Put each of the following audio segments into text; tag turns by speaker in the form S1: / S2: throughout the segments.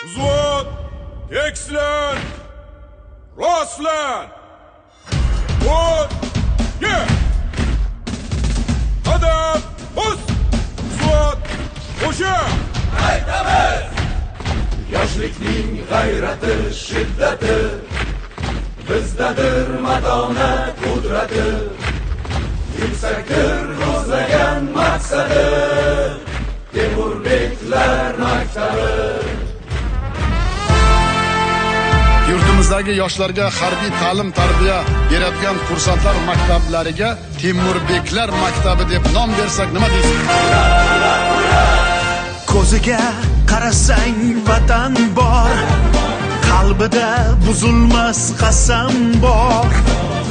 S1: Vзвод, tekstlen, rostlan. Вот, Adam, buz, vзвod, o'sha.
S2: Aytamiz! Yoshlikning g'ayrati, shiddati, bizdadir matonat qudrati, yuksakdir ko'zlagan maqsadi, Temurbeklar maktabi.
S3: Yurtimizdagi yoshlarga harbiy ta'lim tarbiya beradigan kursantlar maktablariga Temurbeklar maktabi deb nom bersak nima deysiz?
S4: Ko'ziga qarasang vatan bor, qalbida buzulmas qasam bor.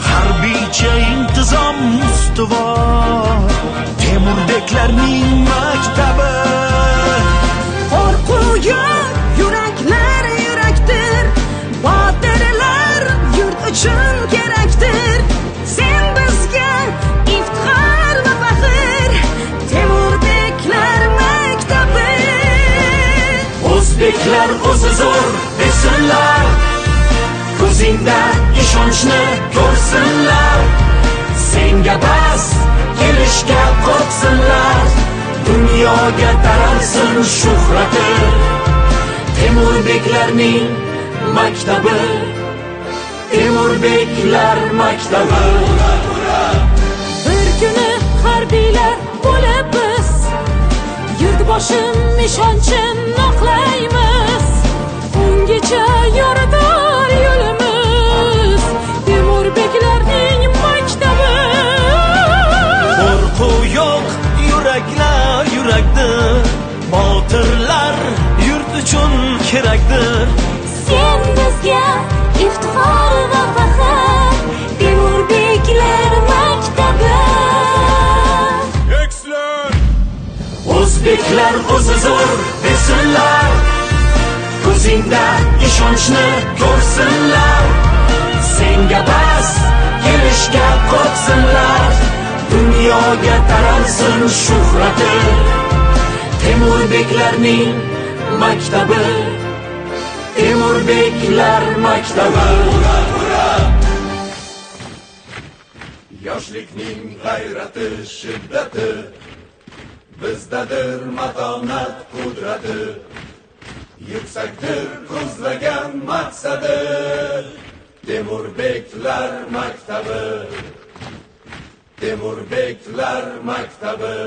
S4: Harbiycha intizom ustuvor, Temurbeklarning maktabi.
S5: Qo'rquv yo'q, yuraklar yurakdir, botirlar yurt uchun kerakdir. Sen bizga iftixor va faxr, Temurbeklar maktabi.
S2: O'zbeklar o'zi zo'r desinlar, ko'zingda ishonchni ko'rsinlar. Senga bas kelishga qo'rqsinlar, dunyoga taralsin shuhrati. Temurbeklarning maktabi, Temurbeklar maktabi.
S5: Bir kuni harbiylar bo'lib biz yurtboshim ishonchim oqlaymiz. Ungacha yo'ritar yo'limiz, Temurbeklarning maktabi.
S4: Qo'rquv yo'q, yuraklar yurakdir, botirlar yurt uchun kerakdir.
S5: Sen bizga iftixor va faxr, Temurbeklar maktabi.
S1: Tekstlen,
S2: O'zbeklar o'zi zo'r desinlar, ko'zingda ishonchni ko'rsinlar. Senga bas kelishga qo'rqsinlar, dunyoga taralsin shuhrati. Temurbeklarning maktabi, Temurbeklar maktabi. Yoshlikning g'ayrati, shiddati, bizdadir matonat qudrati, yuksakdir ko'zlagan maqsadi, Temurbeklar maktabi, Temurbeklar maktabi.